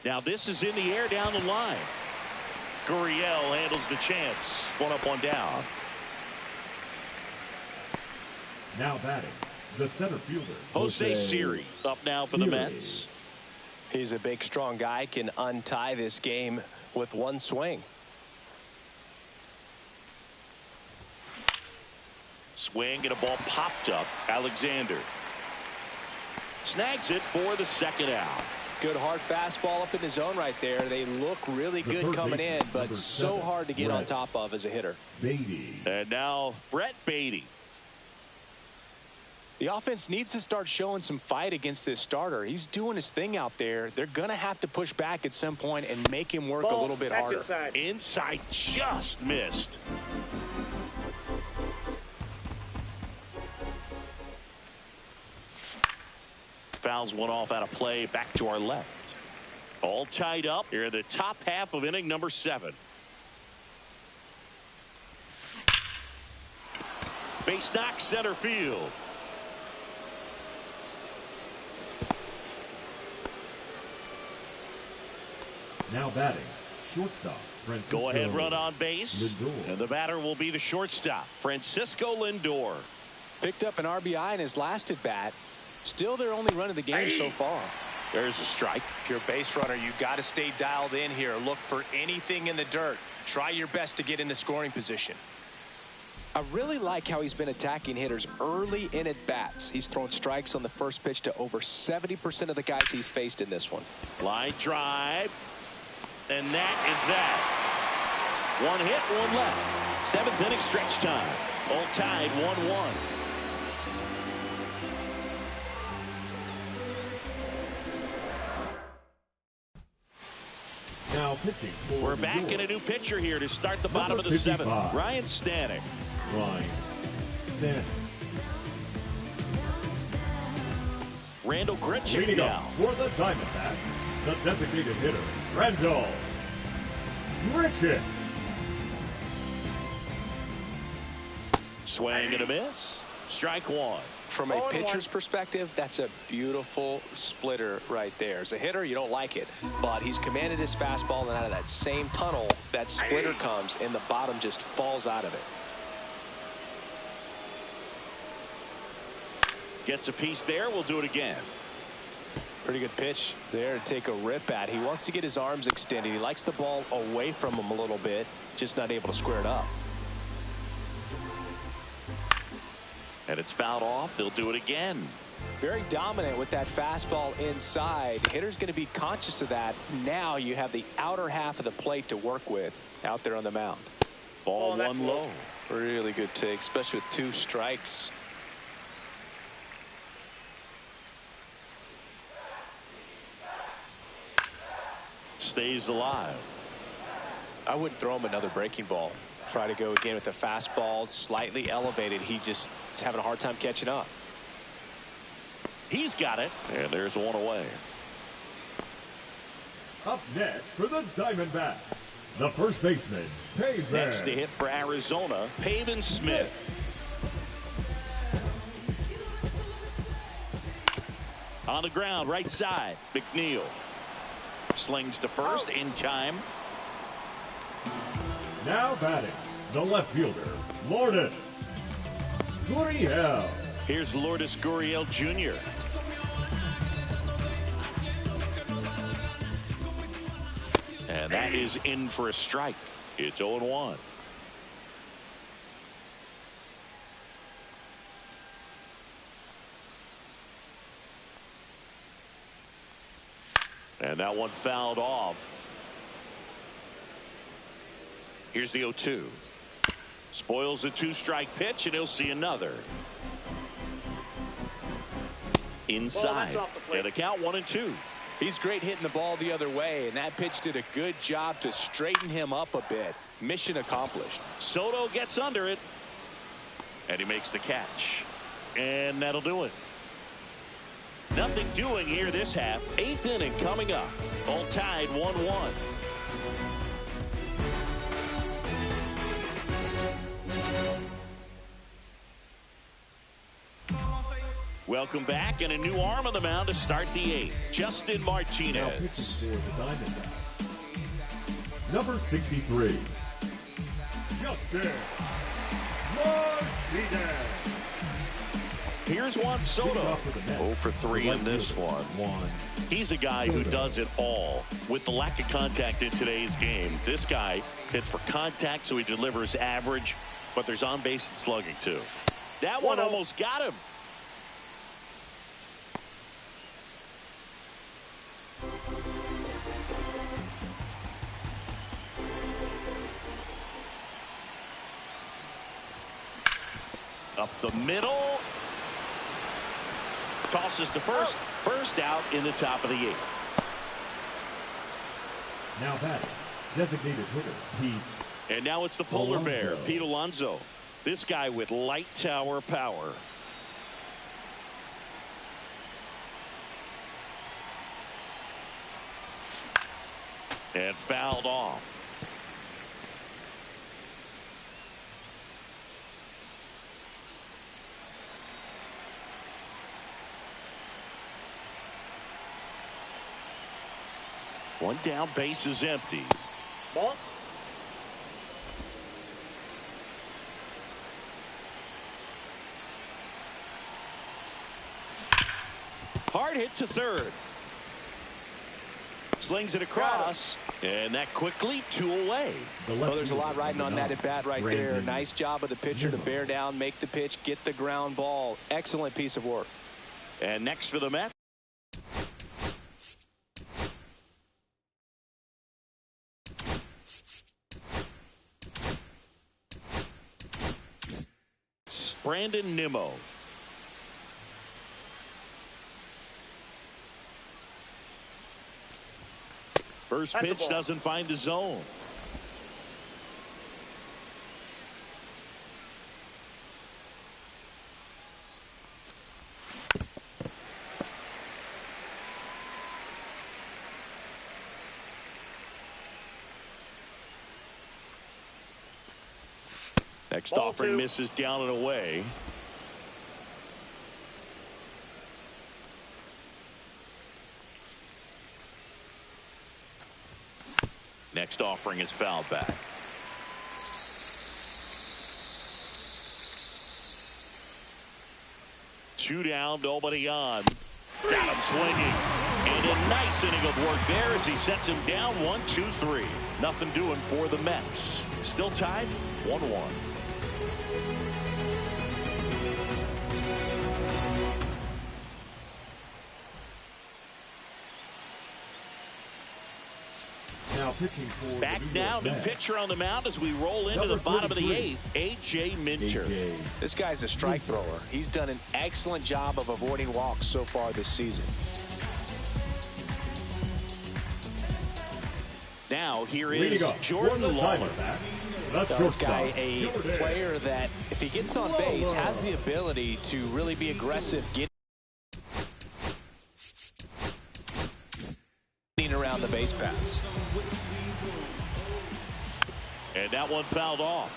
[SPEAKER 1] Now this is in the air down the line. Gurriel handles the chance. 1 up, 1 down.
[SPEAKER 3] Now batting, the center fielder,
[SPEAKER 1] Jose Siri up now for the Mets.
[SPEAKER 2] He's a big, strong guy, can untie this game with one swing.
[SPEAKER 1] Swing and a ball popped up. Alexander snags it for the 2nd out.
[SPEAKER 2] Good hard fastball up in the zone right there. They look really good coming in, but so hard to get on top of as a hitter.
[SPEAKER 3] Beatty.
[SPEAKER 1] And now Brett Beatty.
[SPEAKER 2] The offense needs to start showing some fight against this starter. He's doing his thing out there. They're going to have to push back at some point and make him work a little bit harder.
[SPEAKER 1] Inside just missed. Fouls one off out of play. Back to our left. All tied up here in the top half of inning number 7. Base knock center field.
[SPEAKER 3] Now batting, shortstop, Francisco.
[SPEAKER 1] Go ahead run on base.
[SPEAKER 3] Lindor.
[SPEAKER 1] And the batter will be the shortstop, Francisco Lindor.
[SPEAKER 2] Picked up an RBI in his last at bat. Still their only run of the game so far.
[SPEAKER 1] There's a strike.
[SPEAKER 2] If you're a base runner, you've got to stay dialed in here. Look for anything in the dirt. Try your best to get into scoring position. I really like how he's been attacking hitters early in at bats. He's thrown strikes on the first pitch to over 70% of the guys he's faced in this one.
[SPEAKER 1] Line drive. And that is that. 1 hit, 1 left. 7th inning stretch time. All tied 1-1.
[SPEAKER 3] Now pitching for
[SPEAKER 1] We're back in a new pitcher here to start the bottom of the 7th. Ryan Stanek.
[SPEAKER 3] Ryan Stanek.
[SPEAKER 1] Randall Grichuk
[SPEAKER 3] Leading
[SPEAKER 1] now.
[SPEAKER 3] up for the Diamondbacks, the designated hitter, Randall Grichuk.
[SPEAKER 1] Swing and a miss. Strike 1.
[SPEAKER 2] From a pitcher's perspective, that's a beautiful splitter right there. As a hitter, you don't like it, but he's commanded his fastball, and out of that same tunnel, that splitter comes, and the bottom just falls out of it.
[SPEAKER 1] Gets a piece there. We'll do it again.
[SPEAKER 2] Pretty good pitch there to take a rip at. He wants to get his arms extended. He likes the ball away from him a little bit, just not able to square it up.
[SPEAKER 1] And it's fouled off. They'll do it again.
[SPEAKER 2] Very dominant with that fastball inside. Hitter's going to be conscious of that. Now you have the outer half of the plate to work with out there on the mound.
[SPEAKER 1] Ball 1 low.
[SPEAKER 2] Really good take, especially with 2 strikes.
[SPEAKER 1] stays alive.
[SPEAKER 2] I wouldn't throw him another breaking ball. Try to go again with the fastball, slightly elevated. He just is having a hard time catching up.
[SPEAKER 1] He's got it, and there's one away.
[SPEAKER 3] Up next for the Diamondbacks, the first baseman, Pavin.
[SPEAKER 1] Next to hit for Arizona, Pavin Smith. On the ground, right side, McNeil. Slings to first in time.
[SPEAKER 3] Now batting, the left fielder, Lourdes Gurriel.
[SPEAKER 1] Here's Lourdes Gurriel Jr. And that is in for a strike. It's 0-1. And that one fouled off. Here's the 0-2. Spoils the 2-strike pitch, and he'll see another. Inside. And the count 1-2.
[SPEAKER 2] He's great hitting the ball the other way, and that pitch did a good job to straighten him up a bit. Mission accomplished.
[SPEAKER 1] Soto gets under it, and he makes the catch. And that'll do it. Nothing doing here this half. 8th inning coming up. All tied 1-1. Welcome back, and a new arm on the mound to start the 8th. Justin Martinez.
[SPEAKER 3] For the Diamondbacks, number 63, Justin Martinez.
[SPEAKER 1] Here's Juan Soto. 0 for 3 in this one. He's a guy who does it all. With the lack of contact in today's game, this guy hits for contact, so he delivers average, but there's on base and slugging too. That one almost got him. Up the middle. Tosses to first. First out in the top of the 8th.
[SPEAKER 3] Now batting, designated hitter, Pete.
[SPEAKER 1] And now it's the polar bear, Pete Alonso. This guy with light tower power. And fouled off. One down, base is empty.
[SPEAKER 4] Ball.
[SPEAKER 1] Hard hit to third. Slings it across, and that quickly 2 away.
[SPEAKER 2] Well, there's a lot riding on that at bat right there. Nice job of the pitcher to bear down, make the pitch, get the ground ball. Excellent piece of work.
[SPEAKER 1] And next for the Mets. Brandon Nimmo. First pitch doesn't find the zone. Next offering misses down and away. Next offering is fouled back. Two down, nobody on. Got him swinging. And a nice inning of work there as he sets him down 1-2-3. Nothing doing for the Mets. Still tied 1-1. Back now, new pitcher on the mound as we roll into the bottom of the 8th, A.J. Minter.
[SPEAKER 2] This guy's a strike thrower. He's done an excellent job of avoiding walks so far this season.
[SPEAKER 1] Now here is Jordan Lawler.
[SPEAKER 2] This guy, a player that if he gets on base has the ability to really be aggressive, getting around the base paths.
[SPEAKER 1] And that one fouled off.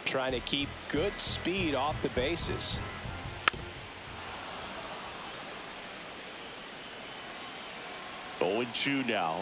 [SPEAKER 2] Trying to keep good speed off the bases.
[SPEAKER 1] Oh, 0-2 now.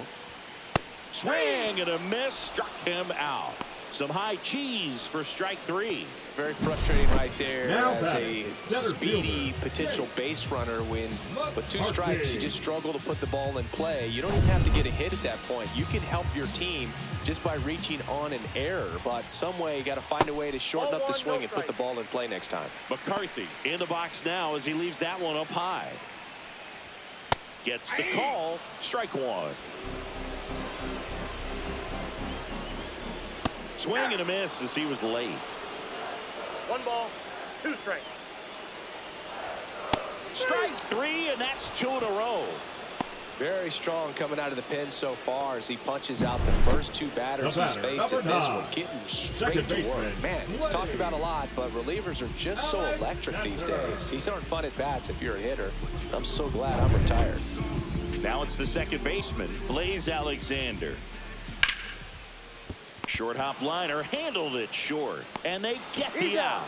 [SPEAKER 1] Swing and a miss, struck him out. Some high cheese for strike 3.
[SPEAKER 2] Very frustrating right there as a speedy potential base runner. When with 2 strikes you just struggle to put the ball in play. You don't even have to get a hit at that point. You can help your team just by reaching on an error, but some way you got to find a way to shorten up the swing and put the ball in play next time.
[SPEAKER 1] McCarthy in the box now as he leaves that one up high. Gets the call. Strike 1. Swing and a miss as he was late.
[SPEAKER 4] 1 ball, 2 strikes.
[SPEAKER 1] Strike 3, and that's 2 in a row.
[SPEAKER 2] Very strong coming out of the pen so far as he punches out the first 2 batters he's faced in this one, getting straight to work. Man, it's talked about a lot, but relievers are just so electric these days. These aren't fun at bats if you're a hitter. I'm so glad I'm retired.
[SPEAKER 1] Now it's the second baseman, Blaze Alexander. Short hop liner, handled it short, and they get the out.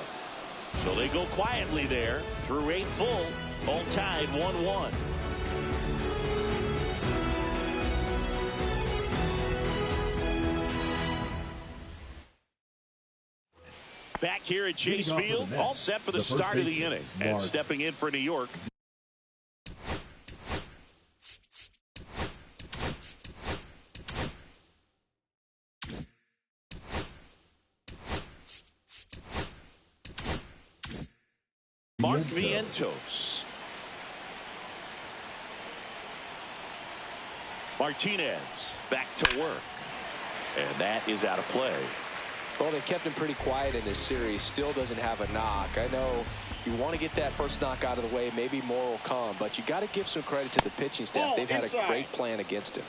[SPEAKER 1] So they go quietly there through 8 full, all tied 1-1. Back here at Chase Field, all set for the start of the inning. And stepping in for New York, Mark Vientos. Martinez back to work. And that is out of play.
[SPEAKER 2] Well, they kept him pretty quiet in this series. Still doesn't have a knock. I know you want to get that first knock out of the way. Maybe more will come. But you got to give some credit to the pitching staff. They've had a great plan against him.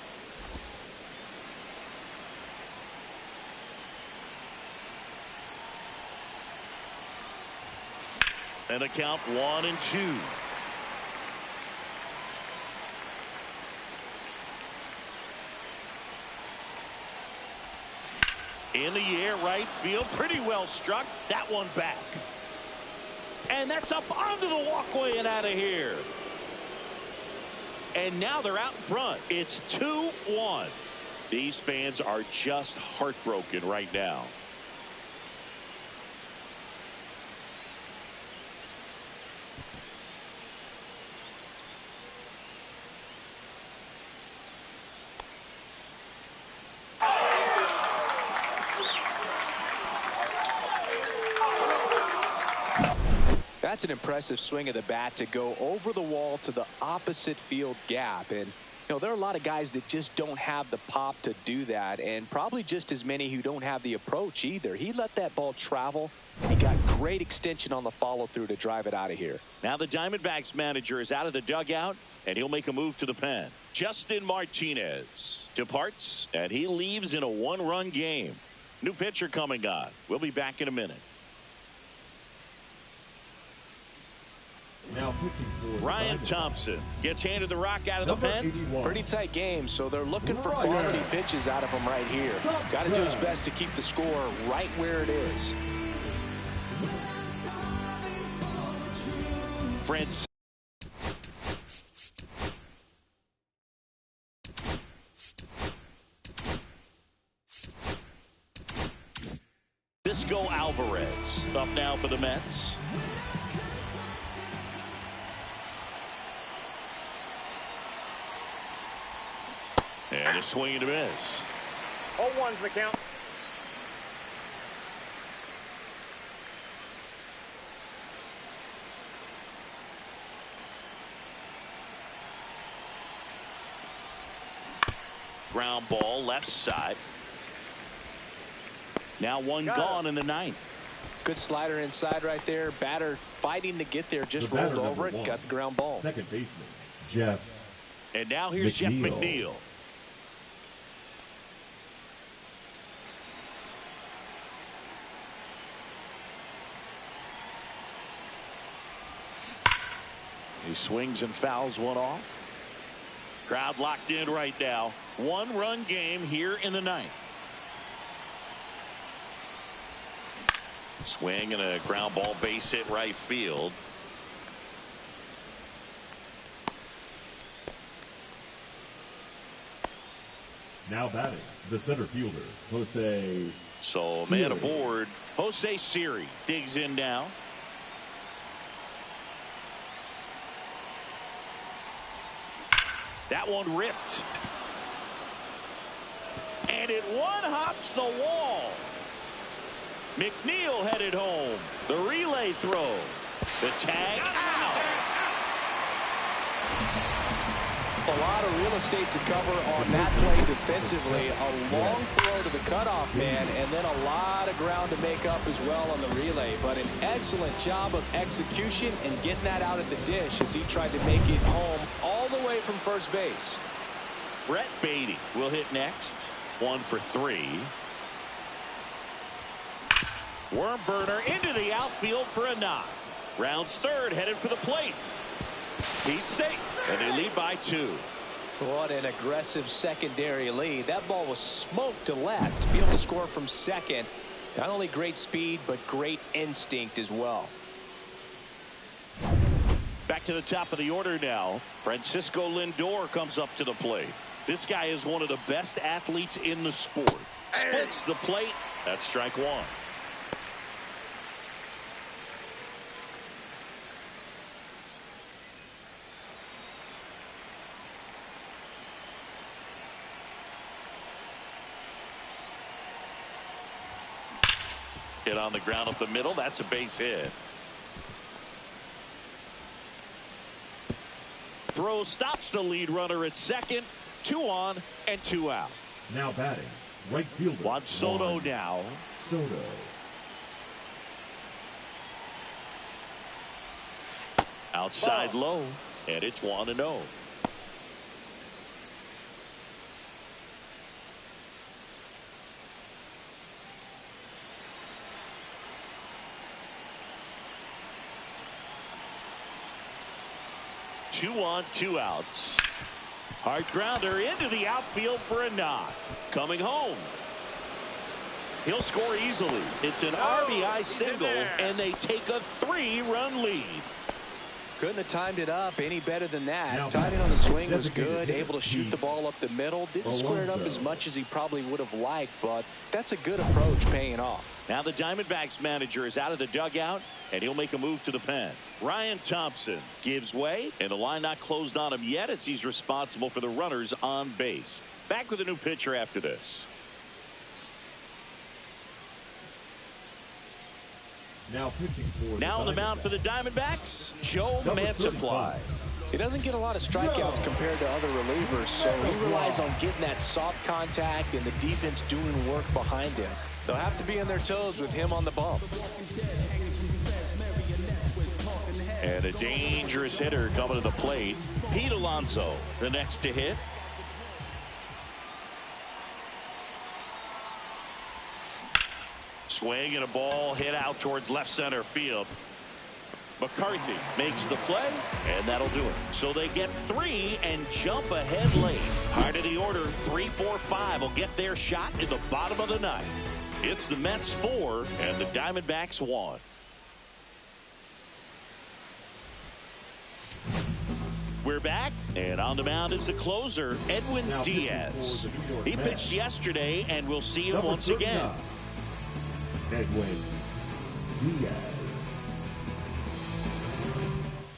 [SPEAKER 1] And a count 1-2. In the air, right field, pretty well struck. That one back. And that's up onto the walkway and out of here. And now they're out in front. It's 2-1. These fans are just heartbroken right now.
[SPEAKER 2] That's an impressive swing of the bat to go over the wall to the opposite field gap. And, you know, there are a lot of guys that just don't have the pop to do that, and probably just as many who don't have the approach either. He let that ball travel, and he got great extension on the follow-through to drive it out of here.
[SPEAKER 1] Now the Diamondbacks manager is out of the dugout, and he'll make a move to the pen. Justin Martinez departs, and he leaves in a 1-run game. New pitcher coming on. We'll be back in a minute.
[SPEAKER 3] Now
[SPEAKER 1] Ryan Thompson gets handed the rock out of the pen.
[SPEAKER 3] 81.
[SPEAKER 2] Pretty tight game, so they're looking for quality pitches out of him right here. Got to do his best to keep the score right where it is.
[SPEAKER 1] Francisco Alvarez up now for the Mets. And a swing and a miss.
[SPEAKER 4] 0-1's the count.
[SPEAKER 1] Ground ball left side. Now one gone in the ninth.
[SPEAKER 2] Good slider inside right there. Batter fighting to get there. Just rolled over it. Got the ground ball.
[SPEAKER 3] Second baseman, Jeff.
[SPEAKER 1] And now here's Jeff McNeil. swings and fouls one off. Crowd locked in right now. 1-run game here in the 9th. Swing and a ground ball, base hit right field.
[SPEAKER 3] Now batting, the center fielder, Jose.
[SPEAKER 1] So man aboard. Jose Siri digs in now. That one ripped. And it one-hops the wall. McNeil headed home. The relay throw. The tag out.
[SPEAKER 2] A lot of real estate to cover on that play defensively. A long throw to the cutoff man, and then a lot of ground to make up as well on the relay. But an excellent job of execution and getting that out at the dish as he tried to make it home all the way from first base.
[SPEAKER 1] Brett Beatty will hit next. 1 for 3. Worm burner into the outfield for a knock. Rounds third, headed for the plate. He's safe, and they lead by 2.
[SPEAKER 2] What an aggressive secondary lead. That ball was smoked to left. To be able to score from second, not only great speed, but great instinct as well.
[SPEAKER 1] Back to the top of the order now. Francisco Lindor comes up to the plate. This guy is one of the best athletes in the sport. Splits the plate. That's strike 1. Hit on the ground up the middle. That's a base hit. Throw stops the lead runner at second. 2 on and 2 out.
[SPEAKER 3] Now batting, right fielder
[SPEAKER 1] Juan Soto now.
[SPEAKER 3] Soto.
[SPEAKER 1] Outside low, and it's 1-0. Two on, 2 outs. Hard grounder into the outfield for a knock. Coming home. He'll score easily. It's an RBI single, and they take a 3-run lead.
[SPEAKER 2] Couldn't have timed it up any better than that. Timing on the swing was good. Able to shoot the ball up the middle. Didn't square it up as much as he probably would have liked, but that's a good approach paying off.
[SPEAKER 1] Now the Diamondbacks manager is out of the dugout, and he'll make a move to the pen. Ryan Thompson gives way, and the line not closed on him yet as he's responsible for the runners on base. Back with a new pitcher after this.
[SPEAKER 3] Now pitching for
[SPEAKER 1] now on the mound for the Diamondbacks, Joe Mantiply.
[SPEAKER 2] He doesn't get a lot of strikeouts compared to other relievers, so he relies on getting that soft contact and the defense doing work behind him. They'll have to be on their toes with him on the bump.
[SPEAKER 1] And a dangerous hitter coming to the plate. Pete Alonso, the next to hit. Swing and a ball hit out towards left center field. McCarthy makes the play, and that'll do it. So they get 3 and jump ahead late. Heart of the order, 3, 4, 5 will get their shot in the bottom of the 9th. It's the Mets 4 and the Diamondbacks 1. We're back, and on the mound is the closer, Edwin Diaz. He pitched yesterday, and we'll see him once again.
[SPEAKER 3] Edwin Diaz.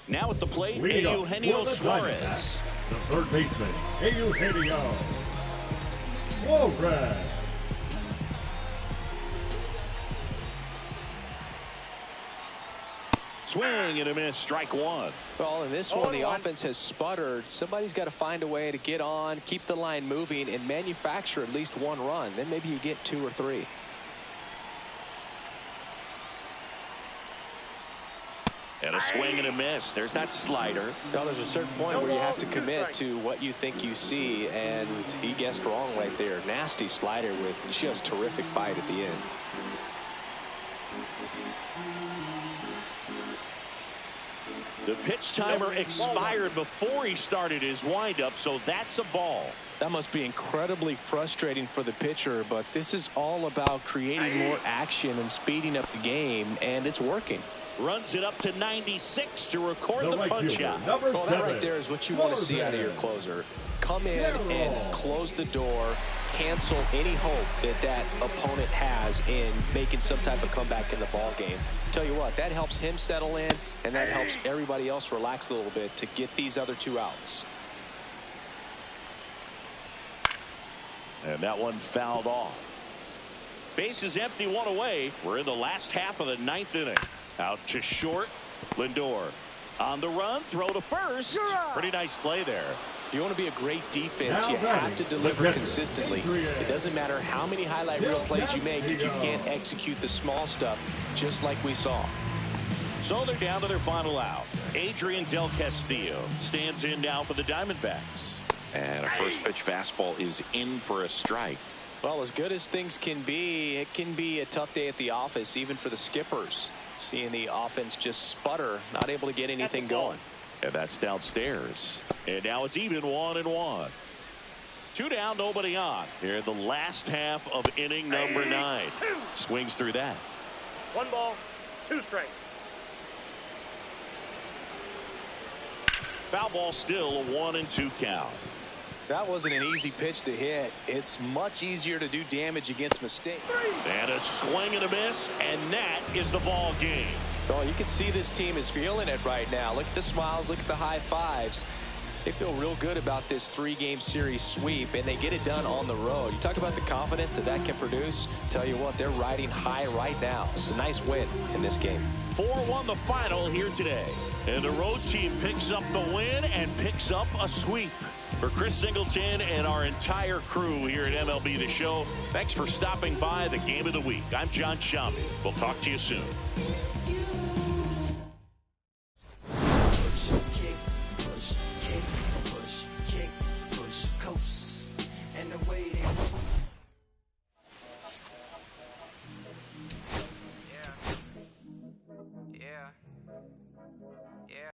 [SPEAKER 1] Now at the plate, Eugenio Suarez.
[SPEAKER 3] The third baseman, Eugenio Suarez.
[SPEAKER 1] Swing and a miss, strike 1.
[SPEAKER 2] Well, in this one, the offense has sputtered. Somebody's got to find a way to get on, keep the line moving, and manufacture at least 1 run. Then maybe you get 2 or 3.
[SPEAKER 1] And a swing and a miss. There's that slider.
[SPEAKER 2] Well, there's a certain point where you have to commit to what you think you see, and he guessed wrong right there. Nasty slider with just terrific bite at the end.
[SPEAKER 1] The pitch timer expired before he started his windup, so that's a ball.
[SPEAKER 2] That must be incredibly frustrating for the pitcher, but this is all about creating more action and speeding up the game, and it's working.
[SPEAKER 1] Runs it up to 96 to record the punch out.
[SPEAKER 2] Well, that right there is what you want to see out of your closer. Come in and close the door, cancel any hope that that opponent has in making some type of comeback in the ball game. Tell you what, that helps him settle in, and that helps everybody else relax a little bit to get these other 2 outs.
[SPEAKER 1] And that one fouled off. Base is empty, 1 away. We're in the last half of the 9th inning. Out to short. Lindor on the run, throw to first. Pretty nice play there.
[SPEAKER 2] If you want to be a great defense, you have to deliver consistently. It doesn't matter how many highlight reel plays you make if you can't execute the small stuff, just like we saw.
[SPEAKER 1] So they're down to their final out. Adrian Del Castillo stands in now for the Diamondbacks. And a first pitch fastball is in for a strike.
[SPEAKER 2] Well, as good as things can be, it can be a tough day at the office, even for the skippers. Seeing the offense just sputter, not able to get anything going.
[SPEAKER 1] And that's downstairs. And now it's even 1-1. 2 down, nobody on. Here in the last half of inning number 9. Swings through that.
[SPEAKER 4] 1 ball, 2 strikes.
[SPEAKER 1] Foul ball, still a 1-2 count.
[SPEAKER 2] That wasn't an easy pitch to hit. It's much easier to do damage against mistakes.
[SPEAKER 1] And a swing and a miss, and that is the ball game.
[SPEAKER 2] Oh, you can see this team is feeling it right now. Look at the smiles, look at the high fives. They feel real good about this 3-game series sweep, and they get it done on the road. You talk about the confidence that that can produce. Tell you what, they're riding high right now. This is a nice win in this game.
[SPEAKER 1] 4-1 the final here today. And the road team picks up the win and picks up a sweep. For Chris Singleton and our entire crew here at MLB The Show, thanks for stopping by the Game of the Week. I'm John Shambi. We'll talk to you soon.
[SPEAKER 5] Push, kick, push, kick, push, kick, push, coast. And the way they